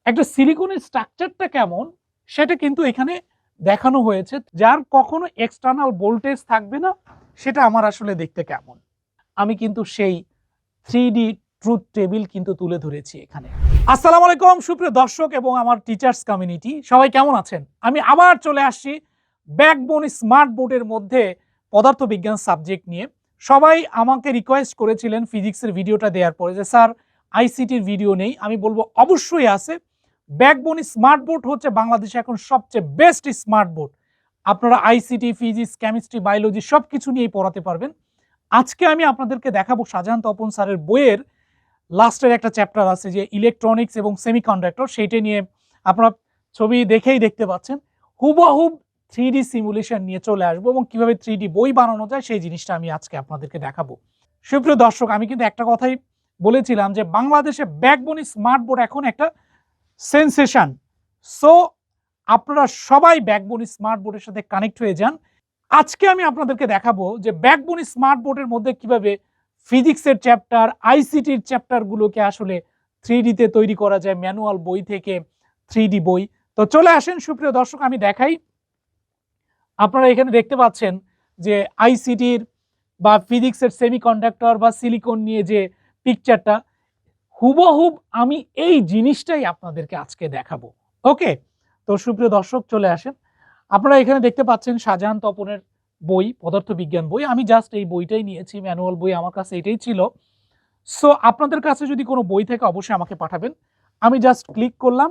একটা সিলিকনের স্ট্রাকচারটা কেমন সেটা কিন্তু এখানে দেখানো হয়েছে, যার কখনো এক্সটার্নাল ভোল্টেজ থাকবে না। সেটা আমার আসলে দেখতে কেমন, আমি কিন্তু সেই 3D ট্রুথ টেবিল কিন্তু তুলে ধরেছি এখানে। আসসালামু আলাইকুম সুপ্রিয় দর্শক এবং আমার টিচার্স কমিউনিটি, সবাই কেমন আছেন? আমি আবার চলে আসছি ব্যাকবোন স্মার্ট বোর্ডের মধ্যে পদার্থবিজ্ঞান সাবজেক্ট নিয়ে। সবাই আমাকে রিকোয়েস্ট করেছিলেন ফিজিক্সের ভিডিওটা দেওয়ার পরে যে স্যার আইসিটির ভিডিও নেই। আমি বলবো অবশ্যই আছে। ব্যাকবোন স্মার্ট বোর্ড হচ্ছে বাংলাদেশে এখন সবচেয়ে বেস্ট স্মার্ট বোর্ড। আপনারা আইসিটি, ফিজিক্স, কেমিস্ট্রি, বায়োলজি সব কিছু নিয়েই পড়াতে পারবেন। আজকে আমি আপনাদেরকে দেখাবো শাহজাহান তপন স্যারের বইয়ের লাস্টের একটা চ্যাপ্টার আছে যে ইলেকট্রনিক্স এবং সেমিকন্ডাক্টর, সেইটা নিয়ে আপনারা ছবি দেখেই দেখতে পাচ্ছেন। হুবহুব 3D সিমুলেশন নিয়ে চলে আসবো এবং কিভাবে 3D বই বানানো যায় সেই জিনিসটা আমি আজকে আপনাদেরকে দেখাবো। সুপ্রিয় দর্শক, আমি কিন্তু একটা কথাই বলেছিলাম যে বাংলাদেশে ব্যাকবোন স্মার্ট বোর্ড এখন একটা সেন্সেশন। সো আপনারা সবাই ব্যাকবোন স্মার্ট বোর্ডের সাথে কানেক্ট হয়ে যান। আজকে আমি আপনাদেরকে দেখাবো যে ব্যাকবোন স্মার্ট বোর্ডের মধ্যে কিভাবে ফিজিক্সের চ্যাপ্টার, আইসিটির চ্যাপ্টারগুলোকে আসলে 3D তে তৈরি করা যায় ম্যানুয়াল বই থেকে 3D বই। তো চলে আসেন সুপ্রিয় দর্শক, আমি দেখাই। আপনারা এখানে দেখতে পাচ্ছেন যে আইসিটির বা ফিজিক্সের সেমিকন্ডাক্টর বা সিলিকন নিয়ে যে পিকচারটা, হুবহুব আমি এই জিনিসটাই আপনাদেরকে আজকে দেখাবো। ওকে, তো সুপ্রিয় দর্শক চলে আসেন। আপনারা এখানে দেখতে পাচ্ছেন শাহজাহান তপনের বই, পদার্থবিজ্ঞান বই। আমি জাস্ট এই বইটাই নিয়েছি, ম্যানুয়াল বই আমার কাছে এটাই ছিল। সো আপনাদের কাছে যদি কোনো বই থেকে অবশ্যই আমাকে পাঠাবেন। আমি জাস্ট ক্লিক করলাম।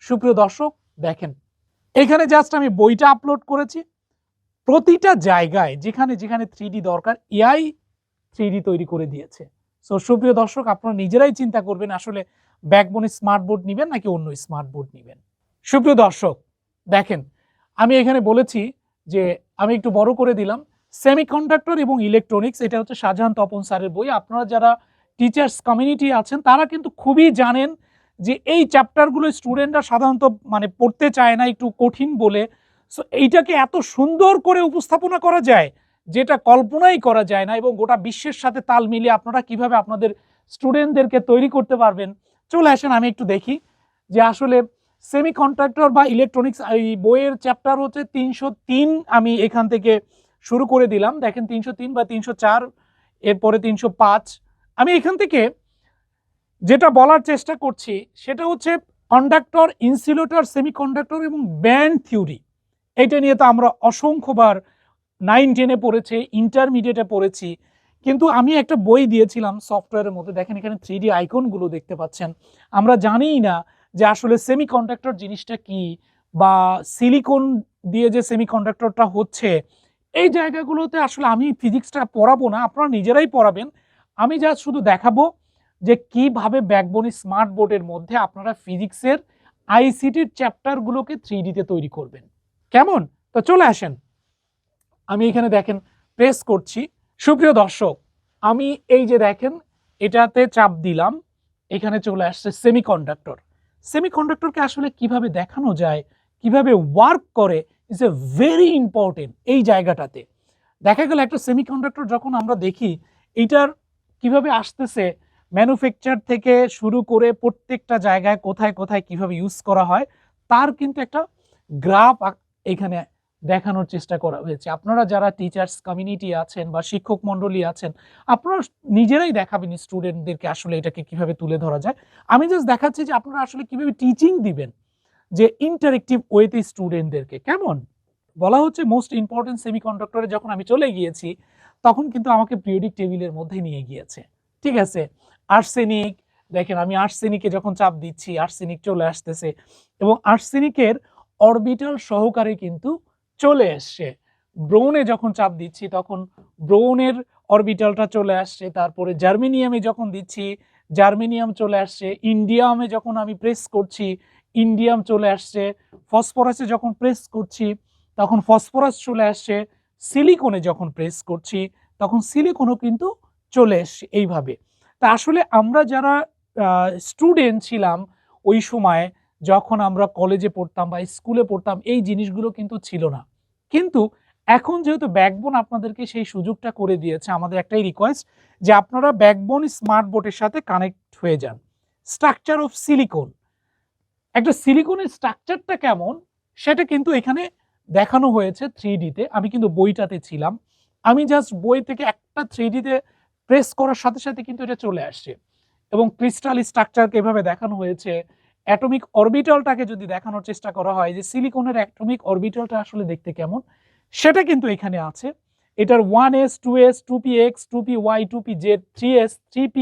সুপ্রিয় দর্শক দেখেন, এখানে জাস্ট আমি বইটা আপলোড করেছি। প্রতিটা জায়গায় যেখানে যেখানে 3D দরকার এআই 3D তৈরি করে দিয়েছে। সো সুপ্রিয় দর্শক, আপনারা নিজেরাই চিন্তা করবেন আসলে ব্যাকবোন স্মার্ট বোর্ড নিবেন নাকি অন্য স্মার্ট বোর্ড নিবেন। সুপ্রিয় দর্শক দেখেন, আমি এখানে বলেছি যে আমি একটু বড় করে দিলাম সেমিকন্ডাক্টর এবং ইলেকট্রনিক্স। এটা হচ্ছে শাহজাহান তপন স্যারের বই। আপনারা যারা টিচার্স কমিউনিটি আছেন তারা কিন্তু খুবই জানেন যে এই চ্যাপ্টারগুলো স্টুডেন্টরা সাধারণত পড়তে চায় না, একটু কঠিন বলে। সো এইটাকে এত সুন্দর করে উপস্থাপনা করা যায় যেটা কল্পনাই করা যায় না, এবং গোটা বিশ্বের সাথে তাল মিলিয়ে আপনারা কিভাবে আপনাদের স্টুডেন্টদেরকে তৈরি করতে পারবেন। চলে আসেন আমি একটু দেখি যে আসলে সেমিকন্ডাক্টর বা ইলেকট্রনিক্স এই বইয়ের চ্যাপ্টার হচ্ছে 303। আমি এখান থেকে শুরু করে দিলাম, দেখেন 303 বা 304, এরপরে 305। আমি এখান থেকে যেটা বলার চেষ্টা করছি সেটা হচ্ছে কন্ডাক্টর, ইনসুলেটর, সেমিকন্ডাক্টর এবং ব্যান্ড থিওরি। এটা নিয়ে তো আমরা অসংখ্যবার 9-10-এ পড়েছি, ইন্টারমিডিয়েটে পড়েছি। কিন্তু আমি একটা বই দিয়েছিলাম সফটওয়্যারের মধ্যে, দেখেন এখানে 3D আইকনগুলো দেখতে পাচ্ছেন। আমরা জানিই না যে আসলে সেমিকন্ডাক্টর জিনিসটা কি, বা সিলিকন দিয়ে যে সেমিকন্ডাক্টরটা হচ্ছে। এই জায়গাগুলোতে আসলে আমি ফিজিক্সটা পড়াবো না, আপনারা নিজেরাই পড়াবেন। আমি জাস্ট শুধু দেখাবো যে কিভাবে ব্যাকবোন স্মার্ট বোর্ডের মধ্যে আপনারা ফিজিক্সের আইসিটির চ্যাপ্টারগুলোকে 3D তে তৈরি করবেন। কেমন? তো চলে আসেন। আমি এখানে দেখেন প্রেস করছি। সুপ্রিয় দর্শক, আমি এই যে দেখেন এটাতে চাপ দিলাম, এখানে চলে আসছে সেমিকন্ডাক্টর। সেমিকন্ডাক্টরকে আসলে কিভাবে দেখানো যায়, কিভাবে ওয়ার্ক করে, ইজ এ ভেরি ইম্পর্টেন্ট। এই জায়গাটাতে দেখা গেল একটা সেমিকন্ডাক্টর যখন আমরা দেখি এইটার কিভাবে আসতেছে, ম্যানুফ্যাকচার থেকে শুরু করে প্রত্যেকটা জায়গায় কোথায় কোথায় কিভাবে ইউজ করা হয় তার কিন্তু একটা গ্রাফ এখানে দেখানোর চেষ্টা করা হয়েছে। আপনারা যারা টিচার্স কমিউনিটি আছেন বা শিক্ষক মন্ডলী আছেন, আপনারা নিজেরাই দেখাবেন স্টুডেন্টদেরকে আসলে এটাকে কিভাবে তুলে ধরা যায়। আমি জাস্ট দেখাচ্ছি যে আপনারা আসলে কিভাবে টিচিং দিবেন, যে ইন্টারেক্টিভ ওয়েতে স্টুডেন্টদেরকে। কেমন? বলা হচ্ছে মোস্ট ইম্পর্টেন্ট সেমিকন্ডাক্টরে যখন আমি চলে গিয়েছি তখন কিন্তু আমাকে পিরিয়ডিক টেবিলের মধ্যে নিয়ে গিয়েছে। ঠিক আছে, আর্সেনিক, দেখেন আমি আর্সেনিকে যখন চাপ দিচ্ছি আর্সেনিক চলে আসতেছে, এবং আর্সেনিকের অরবিটাল সহকারে কিন্তু চলে আসছে। ব্রোনে যখন চাপ দিচ্ছি তখন ব্রোনের অরবিটালটা চলে আসছে। তারপরে জার্মেনিয়ামে যখন দিচ্ছি জার্মেনিয়াম চলে আসছে। ইন্ডিয়ামে যখন আমি প্রেস করছি ইন্ডিয়াম চলে আসছে। ফসফরাসে যখন প্রেস করছি তখন ফসফরাস চলে আসছে। সিলিকনে যখন প্রেস করছি তখন সিলিকনও কিন্তু চলে আসছে এইভাবে। তা আসলে আমরা যারা স্টুডেন্ট ছিলাম ওই সময়, যখন আমরা কলেজে পড়তাম বা স্কুলে পড়তাম, এই জিনিসগুলো কিন্তু ছিল না। কিন্তু এখন যেহেতু ব্যাকবোন আপনাদেরকে সেই সুযোগটা করে দিয়েছে, আমাদের একটাই রিকোয়েস্ট যে আপনারা ব্যাকবোন স্মার্ট বোর্ডের সাথে কানেক্ট হয়ে যান। স্ট্রাকচার অফ সিলিকন, একটা সিলিকনের স্ট্রাকচারটা কেমন সেটা কিন্তু এখানে দেখানো হয়েছে 3D-তে। আমি কিন্তু বইটাতে ছিলাম। আমি জাস্ট বই থেকে একটা 3D-তে প্রেস করার সাথে সাথে কিন্তু এটা চলে আসছে এবং ক্রিস্টাল স্ট্রাকচারকে এভাবে দেখানো হয়েছে। অ্যাটমিক অরবিটালটাকে যদি দেখানোর চেষ্টা করা হয় যে সিলিকনের অ্যাটমিক অরবিটালটা আসলে দেখতে কেমন, সেটা কিন্তু এখানে আছে। এটার 1s, 2s, 2px, 2py, 2pz, 3s, 3p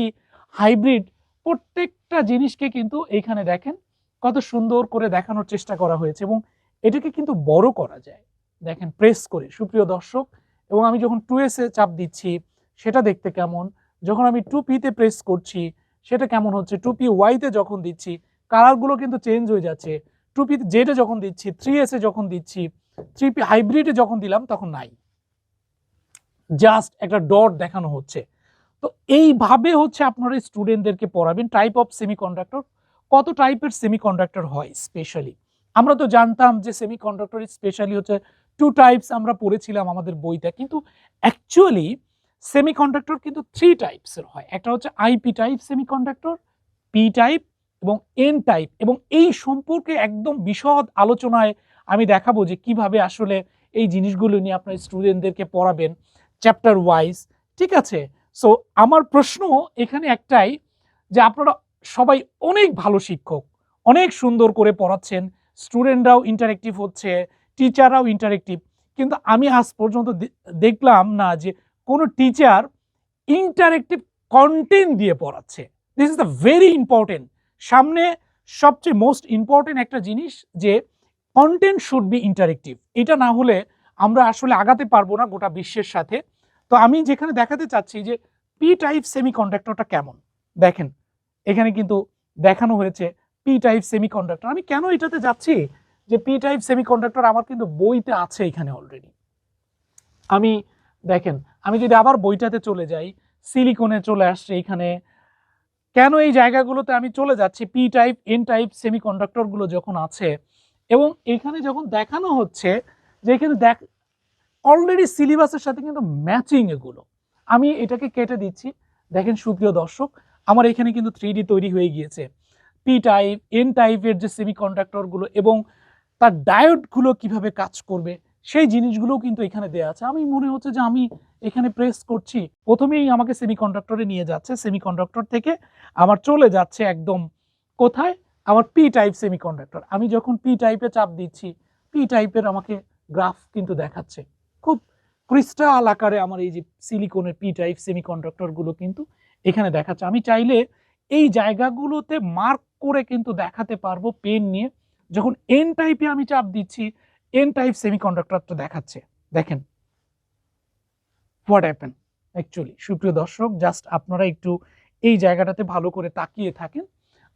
hybrid প্রত্যেকটা জিনিসকে কিন্তু এইখানে দেখেন কত সুন্দর করে দেখানোর চেষ্টা করা হয়েছে এবং এটাকে কিন্তু বড় করা যায় দেখেন প্রেস করে, সুপ্রিয় দর্শক। এবং আমি যখন 2s এ চাপ দিচ্ছি সেটা দেখতে কেমন, যখন আমি 2p তে প্রেস করছি সেটা কেমন হচ্ছে, 2py তে যখন দিচ্ছি কালারগুলো কিন্তু চেঞ্জ হয়ে যাচ্ছে, 2p জেডে যখন দিচ্ছি, 3s এ যখন দিচ্ছি, 3p হাইব্রিডে যখন দিলাম তখন নাই, জাস্ট একটা ডট দেখানো হচ্ছে। তো এইভাবে হচ্ছে আপনারা স্টুডেন্টদেরকে পড়াবেন টাইপ অফ সেমিকন্ডাক্টর। কত টাইপের সেমিকন্ডাক্টর হয় স্পেশালি, আমরা তো জানতাম যে সেমিকন্ডাক্টর স্পেশালি হচ্ছে 2 টাইপস, আমরা পড়েছিলাম আমাদের বইতে, কিন্তু অ্যাকচুয়ালি সেমিকন্ডাক্টর কিন্তু 3 টাইপসের হয়। একটা হচ্ছে IP type semiconductor, P type এবং এন টাইপ। এবং এই সম্পর্কে একদম বিশদ আলোচনায় আমি দেখাবো যে কিভাবে আসলে এই জিনিসগুলো নিয়ে আপনার স্টুডেন্টদেরকে পড়াবেন চ্যাপ্টার ওয়াইজ, ঠিক আছে। সো আমার প্রশ্ন এখানে একটাই যে আপনারা সবাই অনেক ভালো শিক্ষক, অনেক সুন্দর করে পড়াচ্ছেন, স্টুডেন্টরাও ইন্টারেক্টিভ হচ্ছে, টিচাররাও ইন্টারেক্টিভ, কিন্তু আমি আজ পর্যন্ত দেখলাম না যে কোনো টিচার ইন্টারেক্টিভ কন্টেন্ট দিয়ে পড়াচ্ছে। This is the very important. সামনে সবচেয়ে মোস্ট ইম্পর্টেন্ট একটা জিনিস যে কন্টেন্ট শুড বি ইন্টারেক্টিভ। এটা না হলে আমরা আসলে আগাতে পারবো না গোটা বিশ্বের সাথে। তো আমি যেখানে দেখাতে চাচ্ছি যে পি টাইপ সেমিকন্ডাক্টরটা কেমন, দেখেন এখানে কিন্তু দেখানো হয়েছে পি টাইপ সেমিকন্ডাক্টর। আমি কেন এটাতে যাচ্ছি যে পি টাইপ সেমিকন্ডাক্টর আমার কিন্তু বইতে আছে এখানে অলরেডি। আমি দেখেন, আমি যদি আবার বইটাতে চলে যাই, সিলিকনে চলে আসছে এখানে। কেন এই জায়গাগুলোতে আমি চলে যাচ্ছি, পি টাইপ এন টাইপ সেমিকন্ডাক্টরগুলো যখন আছে এবং এখানে যখন দেখানো হচ্ছে যে এখানে অলরেডি সিলেবাসের সাথে কিন্তু ম্যাচিং এগুলো। আমি এটাকে কেটে দিচ্ছি, দেখেন সুপ্রিয় দর্শক আমার এখানে কিন্তু 3D তৈরি হয়ে গিয়েছে। পি টাইপ এন টাইপের যে সেমিকন্ডাক্টরগুলো এবং তার ডায়োডগুলো কিভাবে কাজ করবে সেই জিনিসগুলো কিন্তু এখানে দেওয়া আছে। আমি মনে হচ্ছে যে আমি এখানে প্রেস করছি, প্রথমেই আমাকে সেমিকন্ডাক্টরে নিয়ে যাচ্ছে, সেমিকন্ডাক্টর থেকে আমার চলে যাচ্ছে একদম কোথায়, আমার পি টাইপ সেমিকন্ডাক্টর। আমি যখন পি টাইপে চাপ দিচ্ছি পি টাইপের আমাকে গ্রাফ কিন্তু দেখাচ্ছে খুব ক্রিস্টাল আকারে। আমার এই যে সিলিকনের পি টাইপ সেমিকন্ডাক্টরগুলো কিন্তু এখানে দেখাচ্ছে। আমি চাইলে এই জায়গাগুলোতে মার্ক করে কিন্তু দেখাতে পারবো পেন নিয়ে। যখন এন টাইপে আমি চাপ দিচ্ছি এন টাইপ সেমিকন্ডাক্টরটা দেখাচ্ছে, দেখেন হোয়াট হ্যাপেন অ্যাকচুয়ালি। সুপ্রিয় দর্শক জাস্ট আপনারা একটু এই জায়গাটাতে ভালো করে তাকিয়ে থাকেন।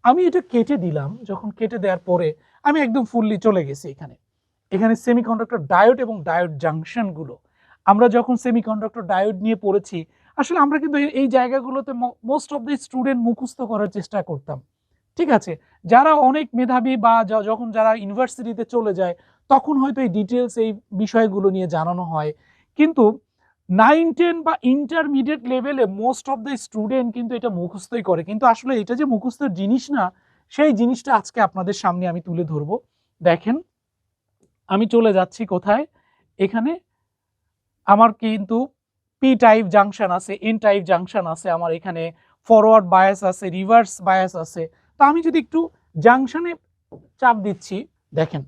আমি এটা কেটে দিলাম, যখন কেটে দেওয়ার পরে আমি একদম ফুললি চলে গেছি এখানে। এখানে সেমিকন্ডাক্টর ডায়োড এবং ডায়োড জাংশনগুলো, আমরা যখন সেমিকন্ডাক্টর ডায়োড নিয়ে পড়েছি আসলে আমরা কিন্তু এই জায়গাগুলোতে মোস্ট অফ দ্য স্টুডেন্ট মুখস্থ করার চেষ্টা করতাম, ঠিক আছে। যারা অনেক মেধাবী বা যখন যারা ইউনিভার্সিটিতে চলে যায় তখন হয়তো এই ডিটেলস এই বিষয়গুলো নিয়ে জানানো হয়, কিন্তু 9-10 বা ইন্টারমিডিয়েট লেভেলে মোস্ট অফ দ্য স্টুডেন্ট কিন্তু এটা মুখস্থই করে, কিন্তু আসলে এটা যে মুখস্থের জিনিস না, সেই জিনিসটা আজকে আপনাদের সামনে আমি তুলে ধরবো। দেখেন আমি চলে যাচ্ছি কোথায়, এখানে আমার কিন্তু পি টাইপ জাংশন আছে, এন টাইপ জাংশন আছে, আমার এখানে ফরওয়ার্ড বায়াস আছে, রিভার্স বায়াস আছে। তো আমি যদি একটু জাংশনে চাপ দিচ্ছি, দেখেন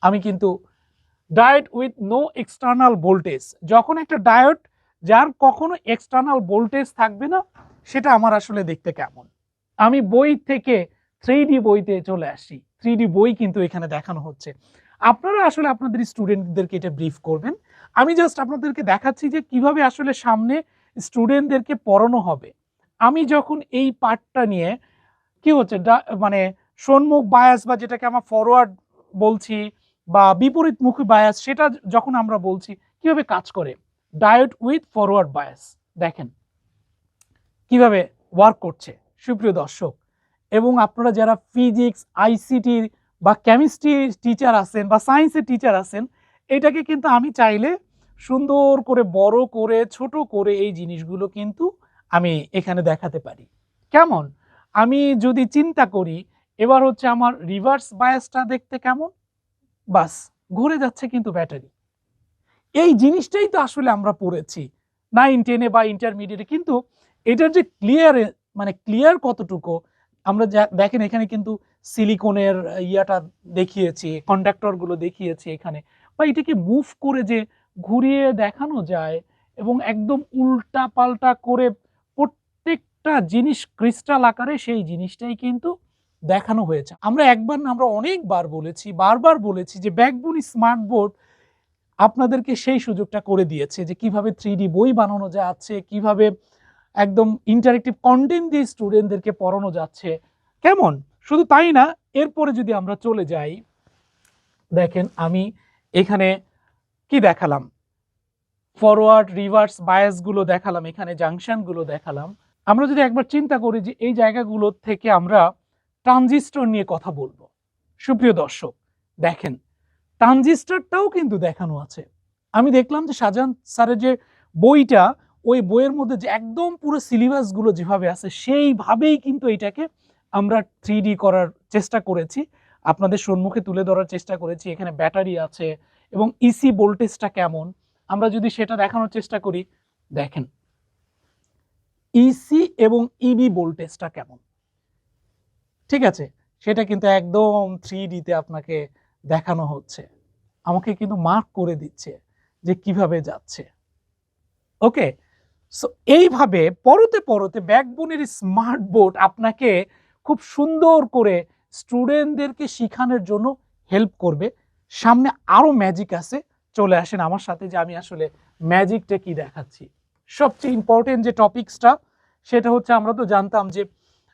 আমি কিন্তু diode with no external voltage, যখন একটা ডায়োড যার কখনো এক্সটার্নাল ভোল্টেজ থাকবে না সেটা আমার আসলে দেখতে কেমন। আমি বই থেকে 3D বইতে চলে আসি, 3D বই কিন্তু এখানে দেখানো হচ্ছে। আপনারা আসলে আপনাদের স্টুডেন্টদেরকে এটা ব্রিফ করবেন। আমি জাস্ট আপনাদেরকে দেখাচ্ছি যে কিভাবে আসলে সামনে স্টুডেন্টদেরকে পড়ানো হবে। আমি যখন এই পার্টটা নিয়ে কি হচ্ছে মানে সম্মুখ বায়াস বা যেটাকে আমরা ফরওয়ার্ড বলছি বা বিপরীতমুখী বায়াস, সেটা যখন আমরা বলছি কিভাবে কাজ করে ডায়োড উইথ ফরওয়ার্ড বায়াস, দেখেন কিভাবে ওয়ার্ক করছে সুপ্রিয় দর্শক। এবং আপনারা যারা ফিজিক্স আইসিটি বা কেমিস্ট্রি টিচার আছেন বা সায়েন্সের টিচার আছেন, এটাকে কিন্তু আমি চাইলে সুন্দর করে বড় করে ছোট করে এই জিনিসগুলো কিন্তু আমি এখানে দেখাতে পারি। কেমন, আমি যদি চিন্তা করি এবার হচ্ছে আমার রিভার্স বায়াসটা দেখতে কেমন, বাস ঘুরে যাচ্ছে কিন্তু ব্যাটারি। এই জিনিসটাই তো আসলে আমরা পড়েছি 9-10 বা ইন্টারমিডিয়েটে, কিন্তু এটার যে ক্লিয়ার কতটুকু আমরা দেখেন এখানে কিন্তু সিলিকনের ইয়াটা দেখিয়েছি, কন্ডাক্টর গুলো দেখিয়েছি এখানে, বা এটাকে মুভ করে যে ঘুরিয়ে দেখানো যায় এবং একদম উল্টা পাল্টা করে প্রত্যেকটা জিনিস ক্রিস্টাল আকারে সেই জিনিসটাই কিন্তু দেখানো হয়েছে। আমরা একবার না, আমরা অনেকবার বলেছি, বারবার বলেছি যে ব্যাকবোন স্মার্ট বোর্ড আপনাদেরকে সেই সুযোগটা করে দিয়েছে যে কিভাবে 3D বই বানানো যাচ্ছে, কিভাবে একদম ইন্টারেক্টিভ কন্টেন্ট দিয়ে স্টুডেন্টদেরকে পড়ানো যাচ্ছে। কেমন? শুধু তাই না, এরপরে যদি আমরা চলে যাই, দেখেন আমি এখানে কি দেখালাম, ফরওয়ার্ড রিভার্স বায়াস গুলো দেখালাম, এখানে জাংশন গুলো দেখালাম। আমরা যদি একবার চিন্তা করি যে এই জায়গাগুলো থেকে আমরা ট্রানজিস্টর নিয়ে কথা বলবো, সুপ্রিয় দর্শক দেখেন ট্রানজিস্টরটাও কিন্তু দেখানো আছে। আমি দেখলাম যে শাহজাহান স্যারের যে বইটা, ওই বইয়ের মধ্যে যে একদম পুরো সিলেবাস গুলো যেভাবে আছে সেইভাবেই কিন্তু এটাকে আমরা 3D করার চেষ্টা করেছি, আপনাদের সম্মুখে তুলে ধরার চেষ্টা করেছি। এখানে ব্যাটারি আছে এবং ইসি ভোল্টেজটা কেমন আমরা যদি সেটা দেখানোর চেষ্টা করি, দেখেন ইসি এবং ইবি ভোল্টেজটা কেমন, ঠিক আছে, সেটা কিন্তু একদম 3D তে আপনাকে দেখানো হচ্ছে, আমাকে কিন্তু মার্ক করে দিচ্ছে যে কিভাবে যাচ্ছে। ওকে, সো এইভাবে পরতে পরতে ব্যাকবোনের স্মার্ট বোর্ড আপনাকে খুব সুন্দর করে স্টুডেন্টদেরকে শেখানোর জন্য হেল্প করবে। সামনে আরো ম্যাজিক আছে, চলে আসেন আমার সাথে যে আমি আসলে ম্যাজিকটা কি দেখাচ্ছি। সবচেয়ে ইম্পর্টেন্ট যে টপিকসটা সেটা হচ্ছে, আমরা তো জানতাম যে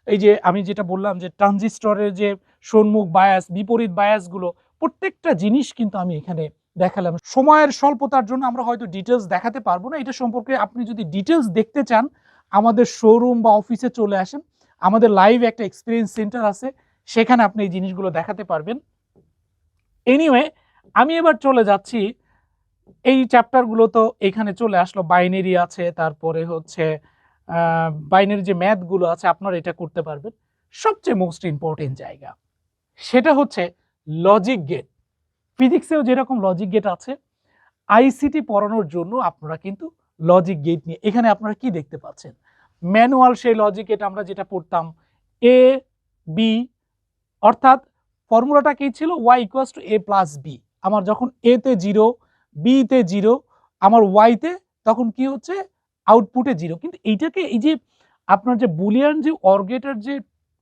এই যে আমি যেটা বললাম যে ট্রানজিস্টরের যে সম্মুখ বায়াস বিপরীত বায়াসগুলো প্রত্যেকটা জিনিস কিন্তু আমি এখানে দেখালাম। সময়ের স্বল্পতার জন্য আমরা হয়তো ডিটেলস দেখাতে পারবো না, এটা সম্পর্কে আপনি যদি ডিটেলস দেখতে চান আমাদের শোরুম বা অফিসে চলে আসেন, আমাদের লাইভ একটা এক্সপিরিয়েন্স সেন্টার আছে, সেখানে আপনি এই জিনিসগুলো দেখাতে পারবেন। এনিওয়ে, আমি এবার চলে যাচ্ছি, এই চ্যাপ্টারগুলো তো এখানে চলে আসলো, বাইনারি আছে, তারপরে হচ্ছে বাইনারি যে ম্যাথগুলো আছে আপনারা এটা করতে পারবেন। সবচেয়ে মোস্ট ইম্পর্টেন্ট জায়গা সেটা হচ্ছে লজিক গেট। ফিজিক্সেও যেরকম লজিক গেট আছে, আইসিটি পড়ানোর জন্য আপনারা কিন্তু লজিক গেট নিয়ে, এখানে আপনারা কি দেখতে পাচ্ছেন, ম্যানুয়াল সেই লজিক গেট আমরা যেটা পড়তাম এ বি, অর্থাৎ ফর্মুলাটা কি ছিল, y equals to a plus B. আমার যখন এ তে 0 বি তে 0 আমার y তে তখন কি হচ্ছে আউটপুটে 0। কিন্তু এইটাকে এই যে আপনার যে বুলিয়ান যে অর গেটের যে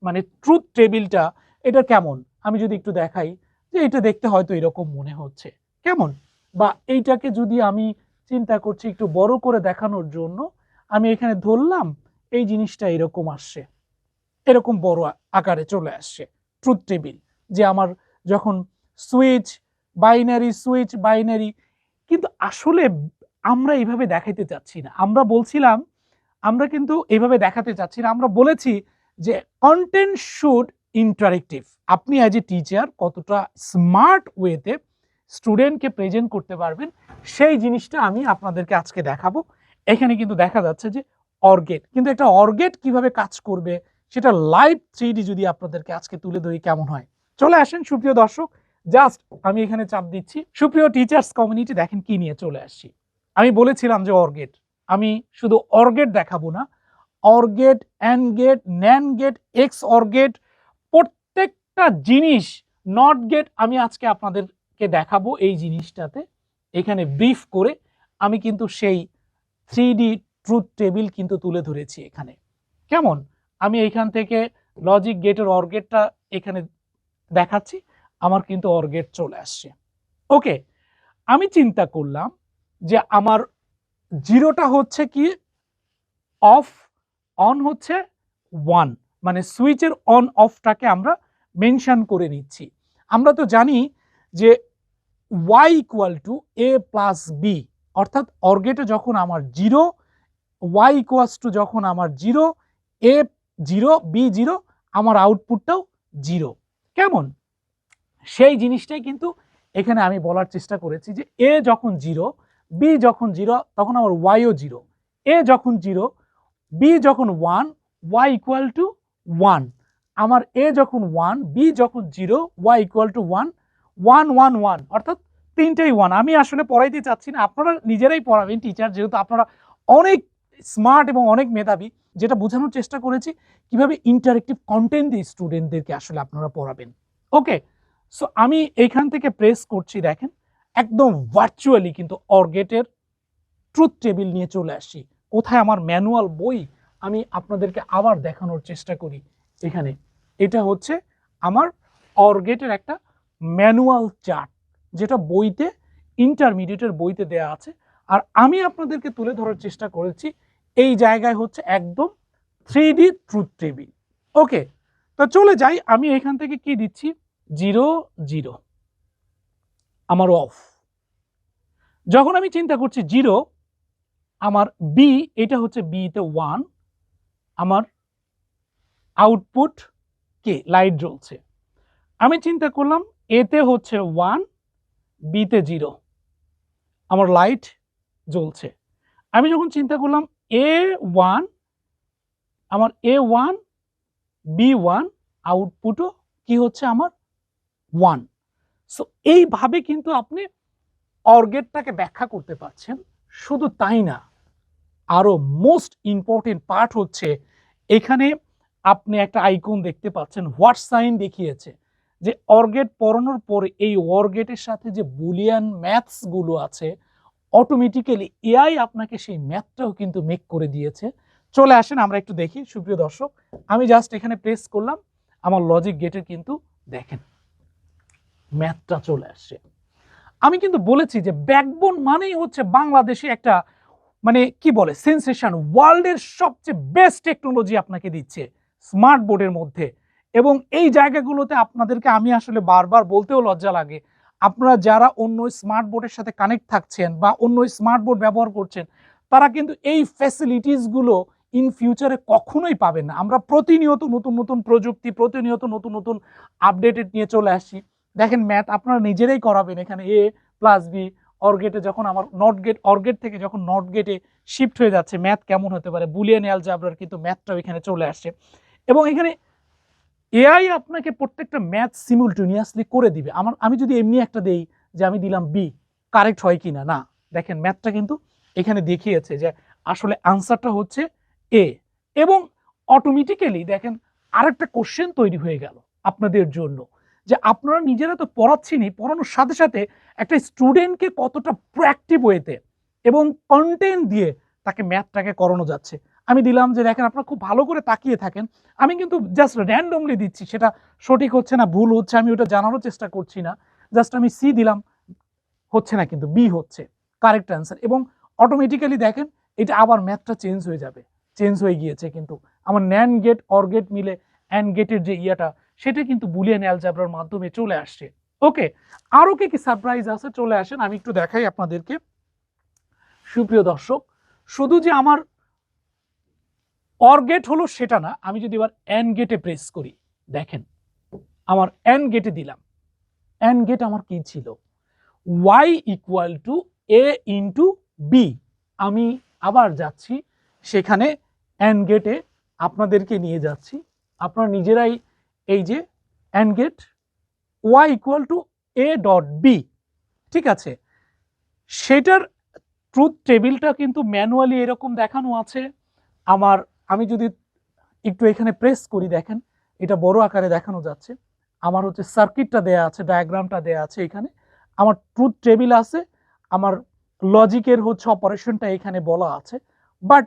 মানে ট্রুথ টেবিলটা, এটা কেমন আমি যদি একটু দেখাই, যে এটা দেখতে হয়তো এরকম মনে হচ্ছে কেমন, বা এইটাকে যদি আমি চিন্তা করছি একটু বড় করে দেখানোর জন্য, আমি এখানে ধরলাম এই জিনিসটা এরকম আসছে, এরকম বড় আকারে চলে আসছে ট্রুথ টেবিল, যে আমার যখন সুইচ বাইনারি। কিন্তু আসলে আমরা এইভাবে দেখাইতে চাচ্ছি না, আমরা বলছিলাম আমরা কিন্তু এইভাবে দেখাতে চাচ্ছি না, আমরা বলেছি যে কন্টেন্ট শুড ইন্টারেক্টিভ। আপনি অ্যাজ এ টিচার কতটা স্মার্ট ওয়েতে স্টুডেন্টকে প্রেজেন্ট করতে পারবেন সেই জিনিসটা আমি আপনাদেরকে আজকে দেখাবো। এখানে কিন্তু দেখা যাচ্ছে যে অর্গেট, কিন্তু একটা অর্গেট কিভাবে কাজ করবে সেটা লাইভ 3D যদি আপনাদেরকে আজকে তুলে ধরি কেমন হয়। চলে আসেন সুপ্রিয় দর্শক, জাস্ট আমি এখানে চাপ দিচ্ছি। সুপ্রিয় টিচার্স কমিউনিটি দেখেন কি নিয়ে চলে আসছি। আমি বলেছিলাম যে অর্গেট, আমি শুধু অর্গেট দেখাবো না, or gate, and gate, nand gate, x or gate, প্রত্যেকটা জিনিস, নট গেট আমি আজকে আপনাদেরকে দেখাবো। এই জিনিসটাতে এখানে ব্রিফ করে আমি কিন্তু সেই 3D ট্রুথ টেবিল কিন্তু তুলে ধরেছি এখানে কেমন। আমি এইখান থেকে লজিক গেটের অর্গেটটা এখানে দেখাচ্ছি, আমার কিন্তু অর্গেট চলে আসছে। ওকে, আমি চিন্তা করলাম যে আমার জিরোটা হচ্ছে কি অফ, অন হচ্ছে 1, মানে সুইচের অন অফটাকে আমরা মেনশন করে নিচ্ছি। আমরা তো জানি যে y equal to a plus B, অর্থাৎ অর্গেটে যখন আমার 0, y ইকুয়ালস টু যখন আমার 0, a 0 b 0, আমার আউটপুটটাও 0 কেমন, সেই জিনিসটাই কিন্তু এখানে আমি বলার চেষ্টা করেছি যে a যখন 0, b যখন 0 তখন আমার y ও 0, a যখন 0, b যখন 1, y ইকুয়াল টু 1, আমার এ যখন 1, বি যখন 0, ওয়াই ইকুয়াল টু 1, 1 1 1, অর্থাৎ তিনটাই 1। আমি আসলে পড়াইতে চাচ্ছি না, আপনারা নিজেরাই পড়াবেন টিচার, যেহেতু আপনারা অনেক স্মার্ট এবং অনেক মেধাবী। যেটা বোঝানোর চেষ্টা করেছি কিভাবে ইন্টারেক্টিভ কন্টেন্ট দিয়ে স্টুডেন্টদেরকে আসলে আপনারা পড়াবেন। ওকে, সো আমি এইখান থেকে প্রেস করছি, দেখেন একদম ভার্চুয়ালি কিন্তু অর গেটের ট্রুথ টেবিল নিয়ে চলে আসছি। কোথায় আমার ম্যানুয়াল বই, আমি আপনাদেরকে আবার দেখানোর চেষ্টা করি। এখানে এটা হচ্ছে আমার অর গেটের একটা ম্যানুয়াল চার্ট, যেটা বইতে ইন্টারমিডিয়েটের বইতে দেয়া আছে, আর আমি আপনাদেরকে তুলে ধরার চেষ্টা করেছি এই জায়গায় হচ্ছে একদম 3D ট্রুথ টেবিল। ওকে, তো চলে যাই, আমি এখান থেকে কি দিচ্ছি 0 0, আমার অফ। যখন আমি চিন্তা করছি 0, আমার বি, এটা হচ্ছে বি তে 1, আমার আউটপুট কে লাইট জ্বলছে। আমি চিন্তা করলাম এতে হচ্ছে 1, বিতে 0, আমার লাইট জ্বলছে। আমি যখন চিন্তা করলাম A1, আমার A1 B1, আউটপুটও কি হচ্ছে আমার 1। সো এইভাবে কিন্তু আপনি অর গেটটাকে ব্যাখ্যা করতে পারছেন। শুধু তাই না, আরো মোস্ট ইম্পর্টেন্ট পার্ট হচ্ছে এখানে আপনি একটা আইকন দেখতে পাচ্ছেন, হোয়াট সাইন দেখিয়েছে যে অর গেট পড়ানোর পরে এই অর গেটের সাথে যে বুলিয়ান ম্যাথস গুলো আছে, অটোমেটিক্যালি এআই আপনাকে সেই ম্যাথটাও কিন্তু মেক করে দিয়েছে। চলে আসেন আমরা একটু দেখি সুপ্রিয় দর্শক, আমি জাস্ট এখানে প্রেস করলাম, আমার লজিক গেটের কিন্তু দেখেন ম্যাথটা চলে আসছে। আমি কিন্তু বলেছি যে ব্যাকবোন মানেই হচ্ছে বাংলাদেশে একটা মানে কি বলে সেন্সেশন, ওয়ার্ল্ডের সবচেয়ে বেস্ট টেকনোলজি আপনাকে দিচ্ছে স্মার্ট বোর্ডের মধ্যে। এবং এই জায়গাগুলোতে আপনাদেরকে আমি আসলে বারবার বলতেও লজ্জা লাগে, আপনারা যারা অন্য স্মার্ট বোর্ডের সাথে কানেক্ট থাকছেন বা অন্য স্মার্ট বোর্ড ব্যবহার করছেন, তারা কিন্তু এই ফ্যাসিলিটিসগুলো ইন ফিউচারে কখনোই পাবেন না। আমরা প্রতিনিয়ত নতুন নতুন প্রযুক্তি, প্রতিনিয়ত নতুন নতুন আপডেটেড নিয়ে চলে আসছি। দেখেন ম্যাথ আপনারা নিজেরাই করাবেন, এখানে এ প্লাস বি, অর গেটে যখন আমার নট গেট, অর গেট থেকে যখন নট গেটে শিফট হয়ে যাচ্ছে, ম্যাথ কেমন হতে পারে, বুলিয়ান অ্যালজেব্রার কিন্তু ম্যাথটাও এখানে চলে আসছে। এবং এখানে এআই আপনাকে প্রত্যেকটা ম্যাথ সিমুলটেনিয়াসলি করে দিবে। আমি যদি এমনি একটা দেই যে আমি দিলাম বি, কারেক্ট হয় কিনা, না, দেখেন ম্যাথটা কিন্তু এখানে দেখিয়েছে যে আসলে আনসারটা হচ্ছে এ। এবং অটোমেটিক্যালি দেখেন আরেকটা কোশ্চেন তৈরি হয়ে গেল আপনাদের জন্য, যে আপনারা নিজেরা তো পড়াচ্ছেনই, পড়ানোর সাথে সাথে একটা স্টুডেন্টকে কতটা প্রোঅ্যাক্টিভ ওয়েতে এবং কন্টেন্ট দিয়ে তাকে ম্যাথটাকে করানো যাচ্ছে। আমি দিলাম যে দেখেন আপনারা খুব ভালো করে তাকিয়ে থাকেন, আমি কিন্তু জাস্ট র্যান্ডমলি দিচ্ছি, সেটা সঠিক হচ্ছে না ভুল হচ্ছে আমি ওটা জানানোর চেষ্টা করছি না, জাস্ট আমি সি দিলাম, হচ্ছে না কিন্তু বি হচ্ছে কারেক্ট অ্যান্সার। এবং অটোমেটিক্যালি দেখেন এটা আবার ম্যাথটা চেঞ্জ হয়ে যাবে, চেঞ্জ হয়ে গিয়েছে কিন্তু আমার ন্যান্ড গেট অর গেট মিলে অ্যান্ড গেটের যে ইয়াটা সেটা কিন্তু বুলিয়ান অ্যালজেব্রার মাধ্যমে চলে আসছে। ওকে, আরো কি সারপ্রাইজ আছে, চলে আসেন আমি একটু দেখাই আপনাদেরকে সুপ্রিয় দর্শক। শুধু যে আমার অর গেট হলো সেটা না, আমি যদি এবার অ্যান্ড গেটে প্রেস করি, দেখেন আমার অ্যান্ড গেটে দিলাম, অ্যান্ড গেট আমার কি ছিল, y equal to a into B. আমি আবার যাচ্ছি সেখানে অ্যান্ড গেটে আপনাদেরকে নিয়ে যাচ্ছি, আপনারা নিজেরাই এই যে and gate y equal to a dot B, ঠিক আছে, সেটার ট্রুথ টেবিলটা কিন্তু ম্যানুয়ালি এরকম দেখানো আছে। আমি যদি একটু এখানে প্রেস করি, দেখেন এটা বড় আকারে দেখানো যাচ্ছে, আমার হচ্ছে সার্কিটটা দেয়া আছে, ডায়াগ্রামটা দেয়া আছে, এখানে আমার ট্রুথ টেবিল আছে, আমার লজিকের হচ্ছে অপারেশনটা এখানে বলা আছে। বাট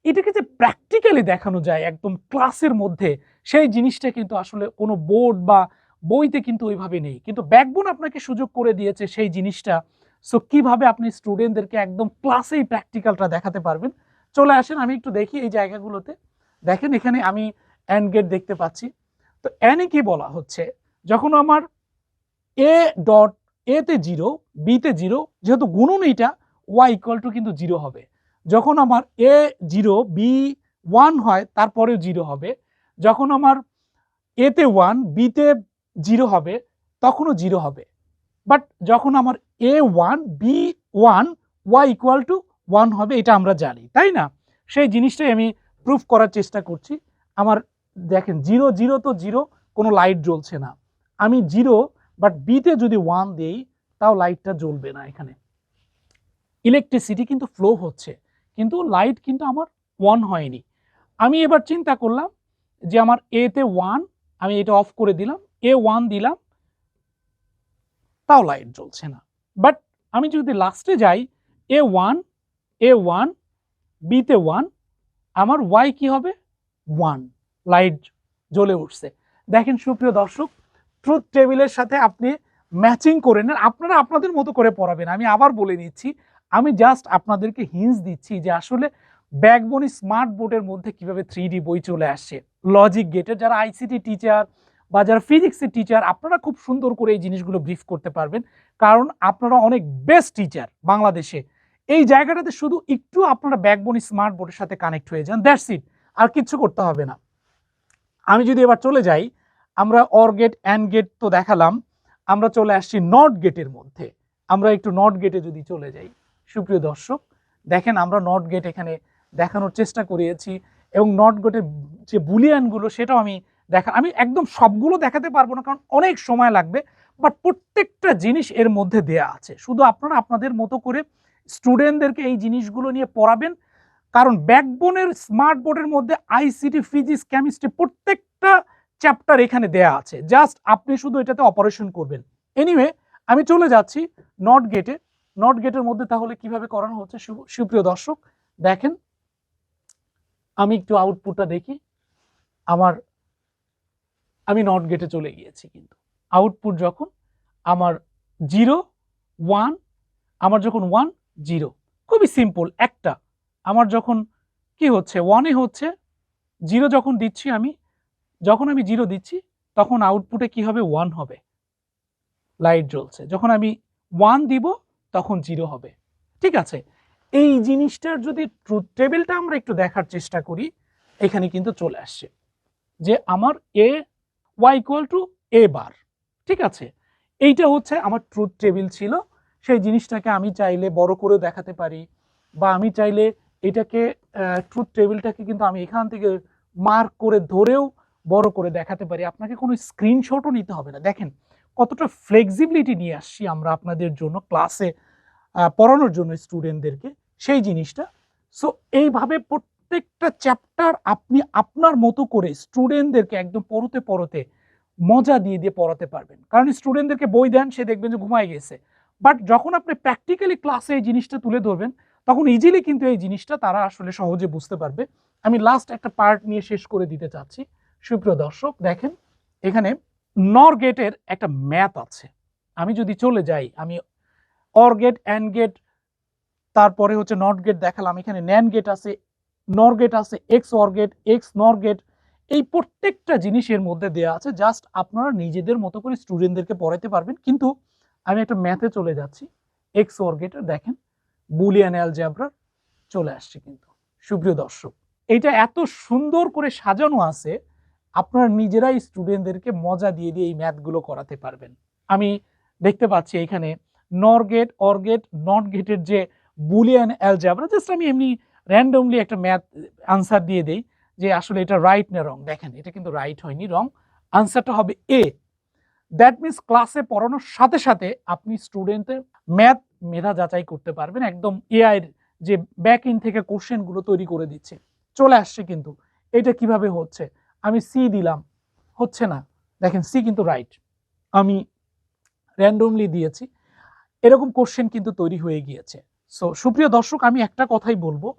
এটাকে যে প্র্যাকটিক্যালি দেখানো যায় একদম ক্লাসের মধ্যে, সেই জিনিসটা কিন্তু আসলে কোনো বোর্ড বা বইতে কিন্তু ওইভাবে নেই, কিন্তু ব্যাকবোন আপনাকে সুযোগ করে দিয়েছে সেই জিনিসটা। সো কিভাবে আপনি স্টুডেন্টদেরকে একদম ক্লাসেই প্র্যাকটিক্যালটা দেখাতে পারবেন। চলে আসেন আমি একটু দেখি এই জায়গাগুলোতে, দেখেন এখানে আমি অ্যান্ড গেট দেখতে পাচ্ছি। তো অ্যানে কি বলা হচ্ছে, যখন আমার এ ডট এ তে 0, বিতে 0, যেহেতু গুণন এইটা ওয়াই ইকুয়াল টু কিন্তু 0 হবে। যখন আমার এ 0, বি 1 হয় তারপরেও 0 হবে। যখন আমার এতে 1, বিতে 0 হবে তখনও 0 হবে। বাট যখন আমার এ 1, বি 1, ওয়াই ইকুয়াল টু 1 হবে, এটা আমরা জানি, তাই না? সেই জিনিসটাই আমি প্রুফ করার চেষ্টা করছি। আমার দেখেন 0 0 তো 0, কোনো লাইট জ্বলছে না। আমি 0 বাট বিতে যদি 1 দেই তাও লাইটটা জ্বলবে না। এখানে ইলেকট্রিসিটি কিন্তু ফ্লো হচ্ছে, কিন্তু লাইট কিন্তু আমার অন হয়নি। আমি এবার চিন্তা করলাম যে আমার এতে 1, আমি এটা অফ করে দিলাম, A1 দিলাম, তাও লাইট জ্বলছে না। বাট আমি যদি লাস্টে যাই A1 বিতে 1, আমার ওয়াই কি হবে 1, লাইট জ্বলে উঠছে। দেখেন সুপ্রিয় দর্শক, ট্রুথ টেবিলের সাথে আপনি ম্যাচিং করে নেন, আপনারা আপনাদের মতো করে পড়াবেন। আমি আবার বলে নিচ্ছি, আমি জাস্ট আপনাদেরকে হিন্টস দিচ্ছি যে আসলে ব্যাকবোনি স্মার্ট বোর্ডের মধ্যে কিভাবে 3D বই চলে আসছে। লজিক গেটের যারা আইসিটি টিচার বা যারা ফিজিক্সের টিচার, আপনারা খুব সুন্দর করে এই জিনিসগুলো ব্রিফ করতে পারবেন, কারণ আপনারা অনেক বেস্ট টিচার বাংলাদেশে। এই জায়গাটাতে শুধু একটু আপনারা ব্যাকবোনি স্মার্ট বোর্ডের সাথে কানেক্ট হয়ে যান, দ্যাটস ইট, আর কিচ্ছু করতে হবে না। আমি যদি এবার চলে যাই, আমরা অর গেট অ্যান্ড গেট তো দেখালাম, আমরা চলে আসছি নট গেটের মধ্যে। আমরা একটু নট গেটে যদি চলে যাই, সুপ্রিয় দর্শক দেখেন আমরা নট গেট এখানে দেখানোর চেষ্টা করিয়েছি, এবং নট গেটের যে বুলিয়ানগুলো সেটাও আমি একদম সবগুলো দেখাতে পারবো না, কারণ অনেক সময় লাগবে, বাট প্রত্যেকটা জিনিস এর মধ্যে দেয়া আছে। শুধু আপনারা আপনাদের মতো করে স্টুডেন্টদেরকে এই জিনিসগুলো নিয়ে পড়াবেন, কারণ ব্যাকবোনের স্মার্ট বোর্ডের মধ্যে আইসিটি, ফিজিক্স, কেমিস্ট্রি প্রত্যেকটা চ্যাপ্টার এখানে দেয়া আছে, জাস্ট আপনি শুধু এটাতে অপারেশন করবেন। এনিওয়ে, আমি চলে যাচ্ছি নট গেটে। নট গেটের মধ্যে তাহলে কিভাবে করানো হচ্ছে সুপ্রিয় দর্শক দেখেন, আমি একটু আউটপুটটা দেখি। আমি নট গেটে চলে গিয়েছি, কিন্তু আউটপুট যখন আমার 0 1, আমার যখন 1 0, খুবই সিম্পল একটা। আমার যখন কি হচ্ছে 1 এ হচ্ছে, 0 যখন দিচ্ছি যখন আমি 0 দিচ্ছি তখন আউটপুটে কি হবে 1 হবে, লাইট জ্বলছে। যখন আমি 1 দিব তখন 0 হবে। ঠিক আছে, এই জিনিসটার যদি ট্রুথ টেবিলটা আমরা একটু দেখার চেষ্টা করি, এখানে কিন্তু চলে আসছে যে আমার এ ওয়াই ইকুয়াল টু এ বার। ঠিক আছে, এইটা হচ্ছে আমার ট্রুথ টেবিল ছিল। সেই জিনিসটাকে আমি চাইলে বড় করেও দেখাতে পারি, বা আমি চাইলে এটাকে ট্রুথ টেবিলটাকে কিন্তু আমি এখান থেকে মার্ক করে ধরেও বড় করে দেখাতে পারি। আপনাকে কোনো স্ক্রিনশটও নিতে হবে না। দেখেন কতটা ফ্লেক্সিবিলিটি নিয়ে আসছি আমরা আপনাদের জন্য ক্লাসে পড়ানোর জন্য স্টুডেন্টদেরকে সেই জিনিসটা। সো এইভাবে প্রত্যেকটা চ্যাপ্টার আপনি আপনার মতো করে স্টুডেন্টদেরকে একদম পড়তে পড়তে মজা দিয়ে দিয়ে পড়াতে পারবেন। কারণ স্টুডেন্টদেরকে বই দেন, সে দেখবেন যে ঘুমায় গেছে, বাট যখন আপনি প্র্যাকটিক্যালি ক্লাসে এই জিনিসটা তুলে ধরবেন তখন ইজিলি কিন্তু এই জিনিসটা তারা আসলে সহজে বুঝতে পারবে। আমি লাস্ট একটা পার্ট নিয়ে শেষ করে দিতে চাচ্ছি। সুপ্রিয় দর্শক দেখেন, এখানে নর গেটের একটা ম্যাথ আছে। আমি যদি চলে যাই, আমি অর গেট, অ্যান্ড গেট, তারপরে হচ্ছে নট গেট দেখালাম, এখানে ন্যান গেট আছে, নর গেট আছে, এক্স অর গেট, এক্স নর গেট, এই প্রত্যেকটা জিনিসের মধ্যে দেওয়া আছে। জাস্ট আপনারা নিজেদের মতো করে স্টুডেন্টদেরকে পড়াইতে পারবেন। কিন্তু আমি একটা ম্যাথে চলে যাচ্ছি, এক্স অর গেটের দেখেন বুলিয়ান অ্যালজেব্রা চলে আসছে। কিন্তু সুপ্রিয় দর্শক, এটা এত সুন্দর করে সাজানো আছে, আপনারা নিজেরাই স্টুডেন্টদেরকে মজা দিয়ে দিয়ে এই ম্যাথগুলো করাতে পারবেন। আমি দেখতে পাচ্ছি এখানে নর গেট, অর গেট, নট গেটের যে বুলিয়ান অ্যালজেব্রা, জাস্ট আমি এমনি র্যান্ডমলি একটা ম্যাথ আনসার দিয়ে দেই যে আসলে এটা রাইট না রং। দেখেন এটা কিন্তু রাইট হয়নি, রং। আনসারটা হবে এ। দ্যাট মিনস ক্লাসে পড়ানোর সাথে সাথে আপনি স্টুডেন্টের ম্যাথ মেধা যাচাই করতে পারবেন, একদম এআই এর যে ব্যাক ইন থেকে কোশ্চেনগুলো তৈরি করে দিচ্ছে চলে আসছে। কিন্তু এটা কিভাবে হচ্ছে, আমি সি দিলাম, হচ্ছে না। দেখেন সি কিন্তু রাইট, আমি র্যান্ডমলি দিয়েছি, এরকম কোশ্চেন কিন্তু তৈরি হয়ে গিয়েছে। সো সুপ্রিয় দর্শক, আমি একটা কথাই বলবো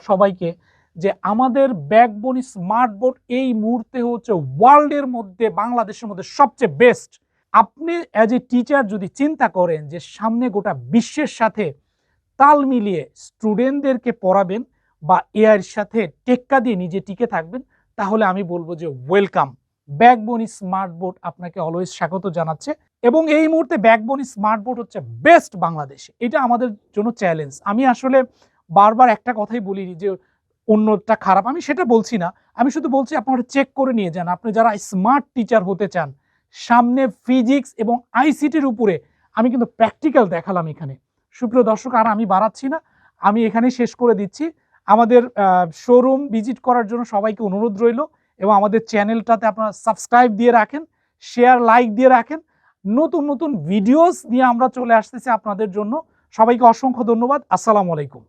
সবাইকে, যে আমাদের ব্যাকবোনি স্মার্ট বোর্ড এই মুহূর্তে হচ্ছে ওয়ার্ল্ডের মধ্যে, বাংলাদেশের মধ্যে সবচেয়ে বেস্ট। আপনি অ্যাজ এ টিচার যদি চিন্তা করেন যে সামনে গোটা বিশ্বের সাথে তাল মিলিয়ে স্টুডেন্টদেরকে পড়াবেন বা এআইয়ের সাথে টেক্কা দিয়ে নিজে টিকে থাকবেন, তাহলে আমি বলবো যে ওয়েলকাম। ব্যাকবোনি স্মার্ট বোর্ড আপনাকে অলওয়েজ স্বাগত জানাচ্ছে, এবং এই মুহূর্তে ব্যাকবোনি স্মার্ট বোর্ড হচ্ছে বেস্ট বাংলাদেশে। এটা আমাদের জন্য চ্যালেঞ্জ। আমি আসলে বারবার একটা কথাই বলি যে অন্যটা খারাপ, আমি সেটা বলছি না। আমি শুধু বলছি আপনারা চেক করে নিয়ে যান, আপনি যারা স্মার্ট টিচার হতে চান। সামনে ফিজিক্স এবং আইসিটির উপরে আমি কিন্তু প্র্যাকটিক্যাল দেখালাম এখানে। সুপ্রিয় দর্শক, আর আমি বাড়াচ্ছি না, আমি এখানেই শেষ করে দিচ্ছি। আমাদের শোরুম ভিজিট করার জন্য সবাইকে অনুরোধ রইল, এবং আমাদের চ্যানেলটাতে আপনারা সাবস্ক্রাইব দিয়ে রাখেন, শেয়ার লাইক দিয়ে রাখেন। নতুন নতুন ভিডিওস নিয়ে আমরা চলে আসতেছি আপনাদের জন্য। সবাইকে অসংখ্য ধন্যবাদ। আসসালামু আলাইকুম।